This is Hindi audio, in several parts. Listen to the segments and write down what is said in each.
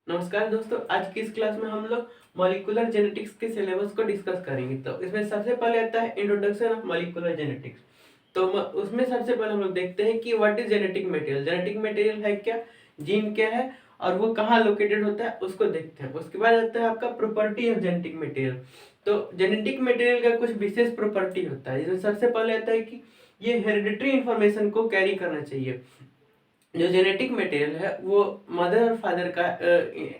नमस्कार दोस्तों, आज की इस क्लास में हम लोग मॉलिक्यूलर जेनेटिक्स के सिलेबस को डिस्कस करेंगे। तो इसमें सबसे पहले आता है इंट्रोडक्शन ऑफ मॉलिक्यूलर जेनेटिक्स। तो उसमें सबसे पहले हम लोग देखते हैं कि what is genetic material. Genetic material है क्या, जीन क्या है और वो कहाँ लोकेटेड होता है उसको देखते हैं। उसके बाद आता है आपका प्रॉपर्टी ऑफ जेनेटिक मटेरियल। तो जेनेटिक मटेरियल का कुछ विशेष प्रॉपर्टी होता है, जिसमें सबसे पहले आता है कि ये हेरिडिटरी इंफॉर्मेशन को कैरी करना चाहिए। जो जेनेटिक मटेरियल है वो मदर और फादर का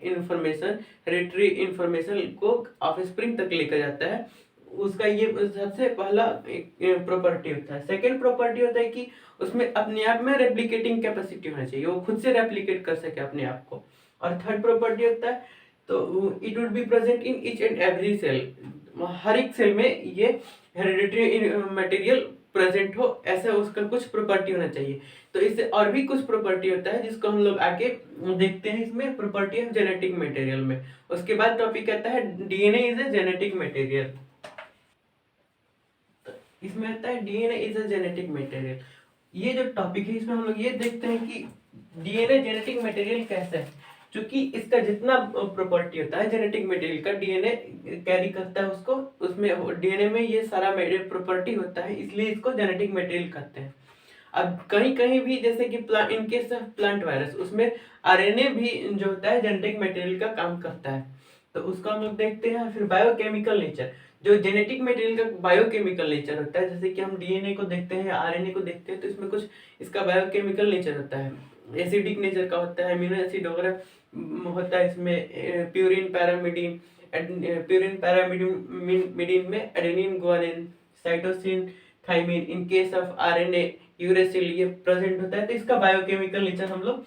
इंफॉर्मेशन, हेरिडिटरी इंफॉर्मेशन को ऑफस्प्रिंग तक लेकर जाता है। उसका ये सबसे पहला प्रॉपर्टी होता है। सेकंड प्रॉपर्टी होता है कि उसमें अपने आप में रेप्लिकेटिंग कैपेसिटी होना चाहिए, वो खुद से रेप्लिकेट कर सके अपने आप को। और थर्ड प्रॉपर्टी होता है तो it would be present in each and every cell. हर एक सेल में ये हेरिडिटरी मटेरियल प्रेजेंट हो, ऐसा उसका कुछ प्रॉपर्टी होना चाहिए। तो इससे और भी कुछ प्रॉपर्टी होता है जिसको हम लोग आगे देखते हैं इसमें प्रॉपर्टी ऑफ जेनेटिक मटेरियल में। उसके बाद टॉपिक आता है DNA is a genetic material. इसमें आता है DNA is a genetic material. ये जो टॉपिक है इसमें हम लोग ये देखते हैं कि डीएनए जेनेटिक मटेरियल कैसा है। क्योंकि इसका जितना प्रॉपर्टी होता है जेनेटिक मटेरियल का, डीएनए कैरी करता है उसको, उसमें डीएनए में ये सारा प्रॉपर्टी होता है, इसलिए इसको जेनेटिक मटेरियल कहते हैं। अब कहीं कहीं भी जैसे कि in case of plant virus, उसमें आरएनए भी जो होता है जेनेटिक मटेरियल का काम करता है। तो उसको हम लोग देखते हैं। फिर बायोकेमिकल नेचर, जो जेनेटिक मटेरियल का बायोकेमिकल नेचर होता है, जैसे कि हम डीएनए को देखते हैं, आरएनए को देखते हैं, तो इसमें कुछ इसका बायोकेमिकल नेचर होता है। एसिडिक नेचर का होता है, अमीनो एसिड वगैरह होता है इसमें। प्यूरिन पैरामिडिन में adenine, guanine, cytosine, thymine. In case of RNA uracil ये प्रेजेंट होता है। तो इसका बायोकेमिकल नेचर हम लोग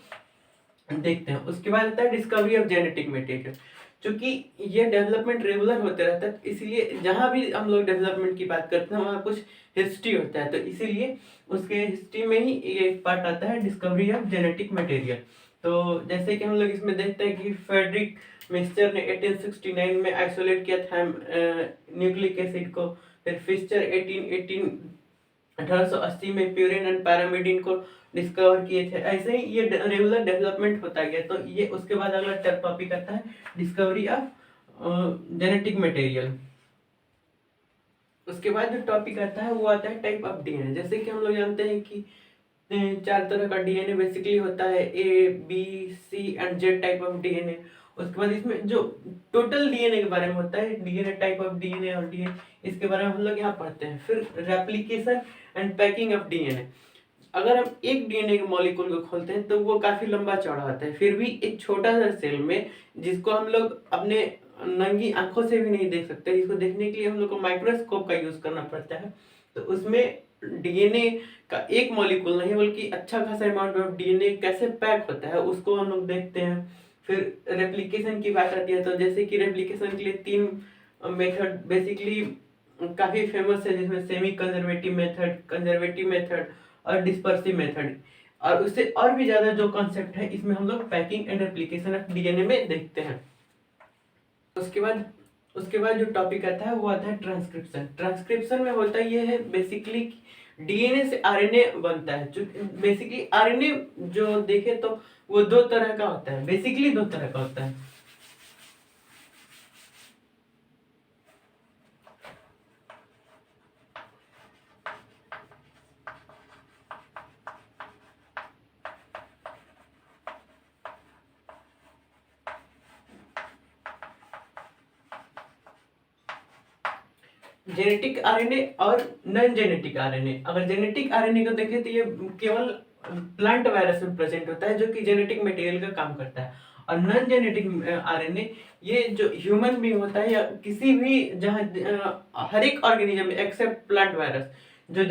देखते हैं। उसके बाद आता है डिस्कवरी ऑफ जेनेटिक मटेरियल। क्योंकि ये डेवलपमेंट रेगुलर होते रहता है, इसीलिए जहां भी हम लोग डेवलपमेंट की बात करते हैं वहां कुछ हिस्ट्री होता है। तो इसीलिए उसके हिस्ट्री में ही ये एक पार्ट आता है डिस्कवरी ऑफ जेनेटिक मटेरियल। तो जैसे कि हम लोग इसमें देखते हैं कि फ्रेडरिक मिक्सचर ने 1869 में आइसोलेट किया था न्यूक्लिक एसिड को। फिर फिस्चर 1880 में प्यूरिन एंड पैरामिडिन को डिस्कवर किए थे। ऐसे ही ये रेगुलर डेवलपमेंट होता गया। तो ये उसके बाद अगला टॉपिक आता है डिस्कवरी ऑफ जेनेटिक मटेरियल। उसके बाद जो टॉपिक आता है वो आता है टाइप ऑफ डीएनए। जैसे कि हम लोग जानते हैं कि 4 तरह का डीएनए बेसिकली होता है, A B C and Z type of DNA. उसके बाद इसमें जो टोटल डीएनए के बारे में होता है, डीएनए टाइप ऑफ डीएनए और डीएनए, इसके बारे में हम लोग यहाँ पढ़ते हैं। फिर replication and packing of DNA. अगर हम एक डीएनए के मॉलिक्यूल को खोलते हैं तो वो काफी लंबा चौड़ा होता है। फिर भी एक छोटा सा सेल में, जिसको हम लोग अपने नंगी आंखों से भी नहीं देख सकते, इसको देखने के लिए हम लोग को माइक्रोस्कोप का यूज करना पड़ता है। तो उसमें डीएनए का एक मॉलिक्यूल नहीं बल्कि अच्छा खासा अमाउंट ऑफ डीएनए कैसे पैक होता है उसको हम लोग देखते हैं। फिर रेप्लिकेशन की बात आती है। तो जैसे कि रेप्लिकेशन के लिए 3 मेथड बेसिकली काफी फेमस है, जिसमें semi conservative method, conservative method और डिस्पर्सिव मेथड। और उससे और भी ज्यादा जो कॉन्सेप्ट है इसमें हम लोग packing and replication of DNA में देखते हैं। उसके बाद जो टॉपिक आता है वो आता है ट्रांसक्रिप्शन। ट्रांसक्रिप्शन में होता ये है बेसिकली डीएनए से आरएनए बनता है। जो बेसिकली आरएनए जो देखे तो वो 2 तरह का होता है, बेसिकली 2 तरह का होता है। जेनेटिक आरएनए और नॉन जेनेटिक आरएनए। अगर जेनेटिक आरएनए को देखें तो ये केवल प्लांट वायरस में प्रेजेंट होता है, जो कि जेनेटिक मटेरियल का काम करता है। और नॉन जेनेटिक आरएनए ये जो ह्यूमन बीइंग होता है या किसी भी जहाँ हर एक ऑर्गेनिज्म एक्सेप्ट प्लांट वायरस, जो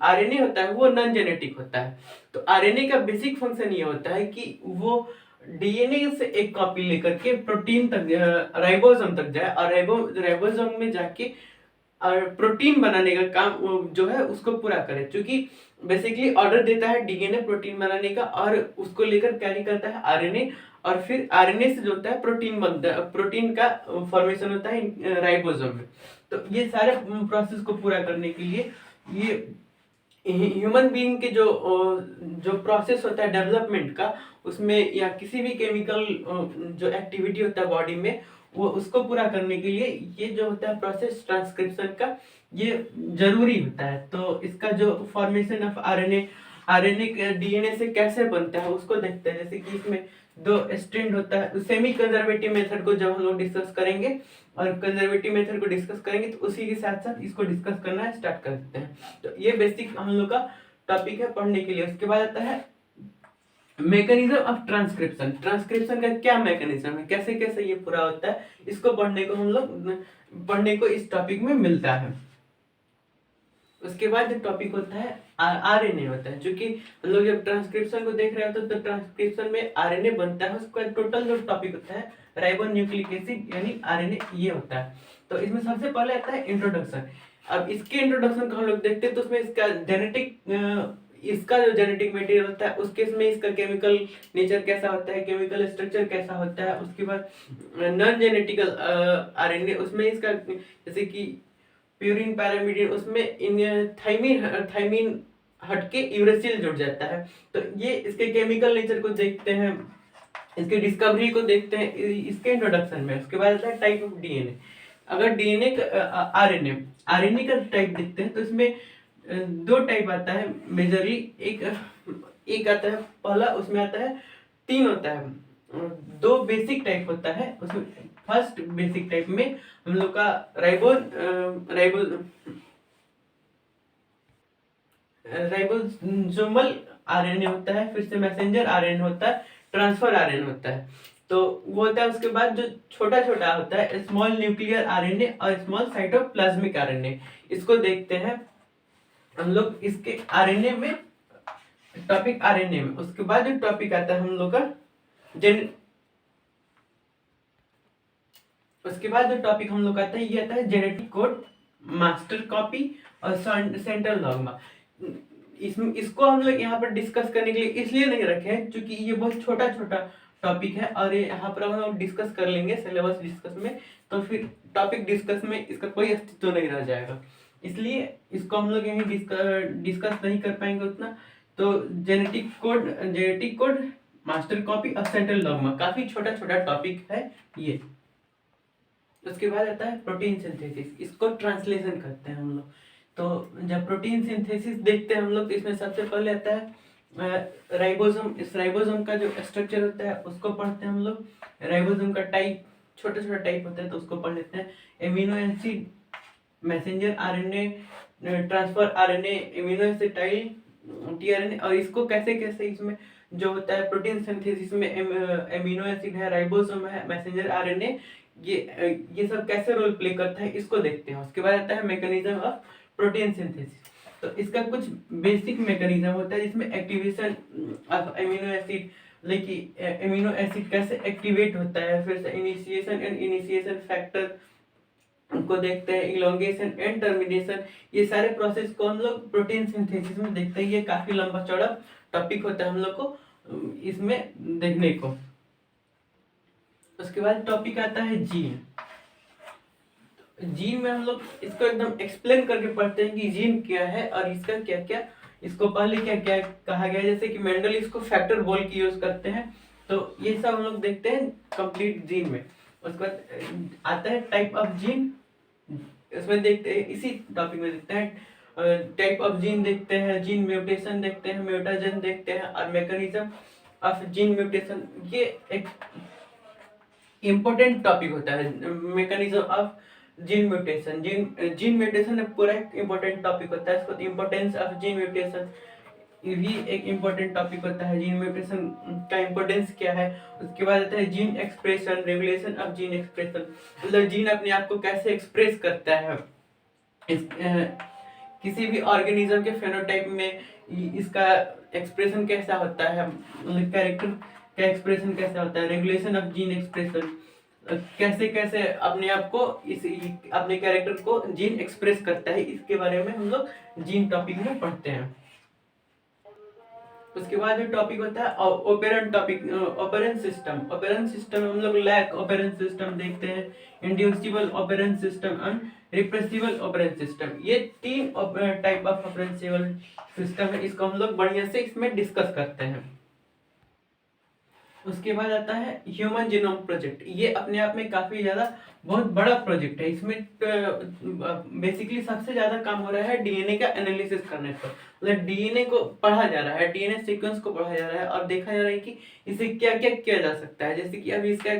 आरएनए होता है वो नॉन जेनेटिक होता है। तो आरएनए का बेसिक फंक्शन ये होता है कि वो डीएनए से एक कॉपी लेकर के प्रोटीन तक, राइबोसोम तक जाए और राइबोसोम में जाके और प्रोटीन बनाने का काम जो है उसको पूरा करे। क्योंकि बेसिकली ऑर्डर देता है डीएनए प्रोटीन बनाने का और उसको लेकर कैरी करता है आरएनए, और फिर आरएनए से जो होता है प्रोटीन बनता है, प्रोटीन का फॉर्मेशन होता है राइबोसोम में। तो ये सारे प्रोसेस को पूरा करने के लिए ये ह्यूमन बीइंग के जो प्रोसेस होता है डेवलपमेंट का, उसमें या किसी भी केमिकल जो एक्टिविटी होता है बॉडी में, वो उसको पूरा करने के लिए ये जो होता है प्रोसेस ट्रांसक्रिप्शन का, ये जरूरी होता है। तो इसका जो formation of RNA, RNA DNA से कैसे बनता है उसको देखते हैं। जैसे कि इसमें दो स्ट्रैंड होता है। सेमी कंजर्वेटिव मेथड को जब हम लोग डिस्कस करेंगे और कंजर्वेटिव मेथड को डिस्कस करेंगे, तो उसी के साथ साथ इसको डिस्कस करना स्टार्ट कर देते हैं। तो ये बेसिक हम लोग का टॉपिक है पढ़ने के लिए। उसके बाद आता है मैकेनिज्म ऑफ ट्रांसक्रिप्शन। ट्रांसक्रिप्शन का क्या मैकेनिज्म है, कैसे कैसे ये पूरा होता है, इसको पढ़ने को इस टॉपिक में मिलता है। उसके बाद जो टॉपिक होता है आरएनए होता है, जो कि हम लोग जब ट्रांसक्रिप्शन को देख रहे होते हैं तो ट्रांसक्रिप्शन में आरएनए बनता है। उसका टोटल जो टॉपिक होता है राइबो न्यूक्लिक एसिड यानी आरएनए, ये होता है। तो इसमें सबसे पहले आता है इंट्रोडक्शन। अब इसके इंट्रोडक्शन को हम लोग देखते हैं तो उसमें इसका जो जेनेटिक मटेरियल होता है उसके इसमें इसका केमिकल नेचर कैसा होता है, केमिकल स्ट्रक्चर कैसा होता है। उसके बाद नॉन जेनेटिकल आरएनए, उसमें इसका जैसे कि प्यूरिन पैरामिडिन, उसमें इन थाइमीन हटके यूरेसिल जुड़ जाता है। तो ये इसके केमिकल नेचर को देखते हैं, इसकी डिस्कवरी को देखते हैं इसके इंट्रोडक्शन में। उसके बाद आता है टाइप ऑफ डीएनए। अगर डीएनए आरएनए आरएनए का टाइप देखते हैं तो इसमें दो टाइप आता है मेजरली। एक आता है पहला, उसमें आता है तीन होता है, दो बेसिक टाइप होता है उसमें। फर्स्ट बेसिक टाइप में हम लोग का राइबोसोमल आरएनए होता है, फिर से मैसेंजर आरएनए होता है, ट्रांसफर आरएनए होता है। तो वो होता है। उसके बाद जो छोटा छोटा होता है स्मॉल न्यूक्लियर आरएनए और स्मॉल साइटोप्लाज्मिक आरएनए, इसको देखते हैं हम लोग इसके आरएनए में, टॉपिक आरएनए में। उसके बाद जो टॉपिक आता है हम लोग का उसके बाद जो टॉपिक हम लोग आता है ये आता है जेनेटिक कोड, मास्टर कॉपी और सेंट्रल डॉग्मा। इसको हम लोग यहाँ पर डिस्कस करने के लिए इसलिए नहीं रखे हैं क्योंकि ये बहुत छोटा छोटा टॉपिक है और ये यहाँ पर हम लोग डिस्कस कर लेंगे सिलेबस डिस्कस में, तो फिर टॉपिक डिस्कस में इसका कोई अस्तित्व नहीं रह जाएगा। इसलिए इसको हम लोग यहीं डिस्कस नहीं कर पाएंगे उतना। तो जेनेटिक कोड, मास्टर कॉपी और सेंट्रल डॉग्मा काफी छोटा छोटा टॉपिक है ये। उसके बाद आता है प्रोटीन सिंथेसिस, इसको ट्रांसलेशन करते हैं हम लोग। तो जब प्रोटीन सिंथेसिस देखते हैं हम लोग तो इसमें सबसे पहले आता है राइबोसोम। इस राइबोसोम का जो स्ट्रक्चर होता है उसको पढ़ते हैं हम लोग। राइबोसोम का टाइप, छोटा छोटा टाइप होता है तो उसको पढ़ लेते हैं। Amino acid, messenger RNA, transfer RNA, amino acid tRNA. और इसको कैसे कैसे इसमें जो होता है प्रोटीन सिंथेसिस में एमिनो एसिड है, राइबोसोम है, मैसेंजर आरएनए, ये सब कैसे रोल प्ले करता है इसको देखते हैं। उसके बाद आता है मैकेनिज्म ऑफ प्रोटीन सिंथेसिस। तो इसका कुछ बेसिक मैकेनिज्म होता है जिसमें एक्टिवेशन ऑफ एमिनो एसिड, लेकिन एमिनो एसिड कैसे एक्टिवेट होता है, फिर से इनिशिएशन एंड इनिशिएशन फैक्टर को देखते हैं, इलोंगेशन एंड टर्मिनेशन, ये सारे प्रोसेस को हम लोग प्रोटीन सिंथेसिस में देखते हैं। ये काफी लंबा चौड़ा टॉपिक होता है हम लोग को इसमें देखने को। उसके बाद टॉपिक आता है जीन। जीन में हम लोग इसको एकदम एक्सप्लेन करके पढ़ते हैं कि जीन क्या है और इसका क्या क्या, इसको पहले क्या क्या कहा गया। जैसे कि मेंडल इसको फैक्टर बोल के यूज करते हैं। तो ये सब हम लोग देखते हैं कंप्लीट जीन में। उसके बाद आता है टाइप ऑफ जीन, इसमें देखते हैं, इसी टॉपिक में देखते हैं टाइप ऑफ जीन, देखते हैं जीन म्यूटेशन, देखते हैं म्यूटाजन, देखते हैं और मैकेनिज्म ऑफ जीन म्यूटेशन। ये एक इम्पोर्टेंट टॉपिक होता है mechanism of gene mutation. Gene mutation एक पूरा एक इम्पोर्टेंट टॉपिक होता है। इसको इम्पोर्टेंस ऑफ जीन म्यूटेशन, ये भी एक इम्पोर्टेंट टॉपिक होता है। जीन म्यूटेशन का इम्पोर्टेंस क्या है। उसके बाद आता है gene expression, regulation of gene expression, मतलब जीन अपने आप को कैसे एक्सप्रेस करता है। किसी भी ऑर्गेनिज्म के फेनोटाइप में इसका एक्सप्रेशन कैसा होता है, मतलब कैरेक्टर का एक्सप्रेशन कैसा होता है। रेगुलेशन ऑफ जीन एक्सप्रेशन, कैसे कैसे अपने आप को अपने कैरेक्टर को जीन एक्सप्रेस करता है, इसके बारे में हम लोग जीन टॉपिक में पढ़ते हैं। उसके बाद जो टॉपिक होता है operon topic, operon system. Operon system हम लोग लैक ओपेरेंट सिस्टम देखते हैं, inducible operon system and repressible operon system. ये तीन टाइप ऑफ ऑपरेंसिबल सिस्टम है, इसको हम लोग बढ़िया से इसमें डिस्कस करते हैं। उसके बाद आता है ह्यूमन जीनोम प्रोजेक्ट। ये अपने आप में काफी ज्यादा बहुत बड़ा प्रोजेक्ट है। इसमें बेसिकली सबसे ज्यादा काम हो रहा है डीएनए का एनालिसिस करने पर, मतलब डीएनए को पढ़ा जा रहा है, डीएनए सीक्वेंस को पढ़ा जा रहा है और देखा जा रहा है कि इसे क्या क्या किया जा सकता है। जैसे कि अभी इसका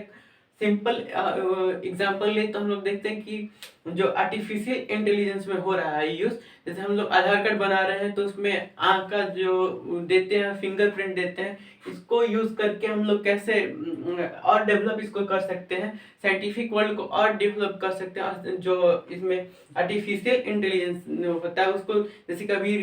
सिंपल एग्जांपल ले तो हम लोग देखते हैं कि जो आर्टिफिशियल इंटेलिजेंस में हो रहा है यूज, जैसे हम लोग आधार कार्ड बना रहे हैं तो उसमें आँख का जो देते हैं फिंगरप्रिंट देते हैं, इसको यूज करके हम लोग कैसे और डेवलप इसको कर सकते हैं, साइंटिफिक वर्ल्ड को और डेवलप कर सकते हैं। और जो इसमें आर्टिफिशियल इंटेलिजेंस होता है उसको, जैसे कभी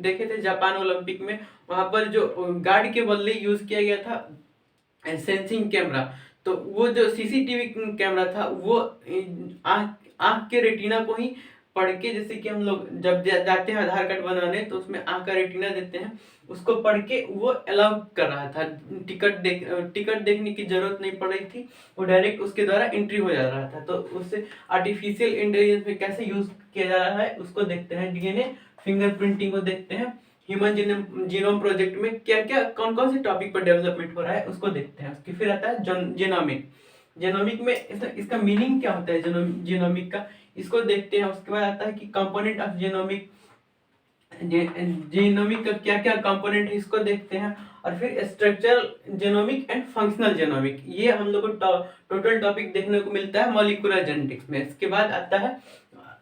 देखे थे जापान ओलंपिक में, वहां पर जो गार्ड के बदले यूज किया गया था सेंसिंग कैमरा। तो वो जो सीसीटीवी कैमरा था वो आँख आँख के रेटिना को ही पढ़ के, जैसे कि हम लोग जब जाते हैं आधार कार्ड बनाने तो उसमें आँख का रेटिना देते हैं, उसको पढ़ के वो अलाउ कर रहा था। टिकट देखने की जरूरत नहीं पड़ रही थी, वो डायरेक्ट उसके द्वारा एंट्री हो जा रहा था। तो उससे आर्टिफिशियल इंटेलिजेंस में कैसे यूज किया जा रहा है उसको देखते हैं। डीएनए फिंगरप्रिंटिंग को देखते हैं। ह्यूमन जीनोम प्रोजेक्ट में क्या क्या कौन कौन से टॉपिक पर डेवलपमेंट हो रहा है उसको देखते हैं। उसके फिर आता है जेनोमिक। जेनोमिक में इसका मीनिंग क्या होता है जेनोमिक का, इसको देखते हैं। उसके बाद आता है कि कंपोनेंट ऑफ जेनोमिक, जेनोमिक का क्या क्या कंपोनेंट है इसको देखते हैं। और फिर structural genomic and functional genomic, ये हम लोग को टोटल टॉपिक देखने को मिलता है मॉलिक्यूलर जेनेटिक्स में। इसके बाद आता है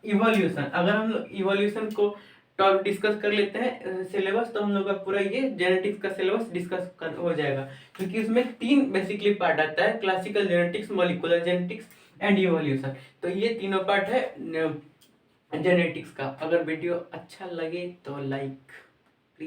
इवोल्यूशन। अगर हम लोग इवोल्यूशन को टॉप डिस्कस कर लेते हैं सिलेबस, तो हम लोग का पूरा ये जेनेटिक्स का सिलेबस डिस्कस हो जाएगा, क्योंकि उसमें तीन बेसिकली पार्ट आता है, classical genetics, molecular genetics and evolution. तो ये तीनों पार्ट है जेनेटिक्स का। अगर वीडियो अच्छा लगे तो लाइक